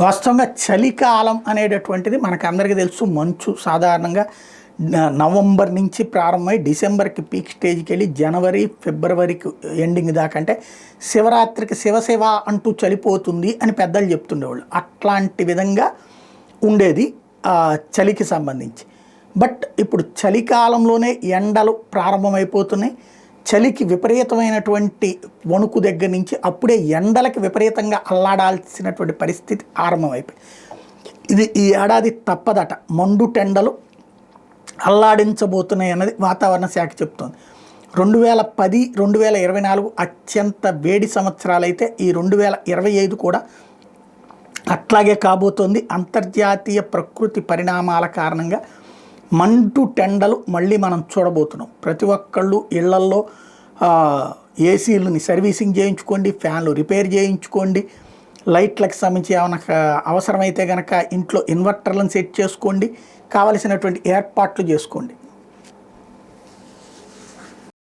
వాస్తవంగా చలికాలం అనేటటువంటిది మనకు అందరికీ తెలుసు. మంచు సాధారణంగా నవంబర్ నుంచి ప్రారంభమై డిసెంబర్కి పీక్ స్టేజ్కి వెళ్ళి జనవరి ఫిబ్రవరికి ఎండింగ్ దాకా, అంటే శివరాత్రికి శివశివ అంటూ చలిపోతుంది అని పెద్దలు చెప్తుండేవాళ్ళు. అట్లాంటి విధంగా ఉండేది చలికి సంబంధించి. బట్ ఇప్పుడు చలికాలంలోనే ఎండలు ప్రారంభమైపోతున్నాయి. చలికి విపరీతమైనటువంటి వణుకు దగ్గర నుంచి అప్పుడే ఎండలకి విపరీతంగా అల్లాడాల్సినటువంటి పరిస్థితి ఆరంభమైపోయింది. ఇది ఈ ఏడాది తప్పదట. మండుటెండలు అల్లాడించబోతున్నాయి అన్నది వాతావరణ శాఖ చెప్తోంది. 2010, 2024 అత్యంత వేడి సంవత్సరాలైతే ఈ 2025 కూడా అట్లాగే కాబోతోంది. అంతర్జాతీయ ప్రకృతి పరిణామాల కారణంగా మండుటెండలు మళ్ళీ మనం చూడబోతున్నాం. ప్రతి ఒక్కళ్ళు ఇళ్లల్లో ఏసీలని సర్వీసింగ్ చేయించుకోండి, ఫ్యాన్లు రిపేర్ చేయించుకోండి, లైట్లకు సంబంధించి ఏమైనా అవసరమైతే కనుక ఇంట్లో ఇన్వర్టర్లను సెట్ చేసుకోండి, కావలసినటువంటి ఏర్పాట్లు చేసుకోండి.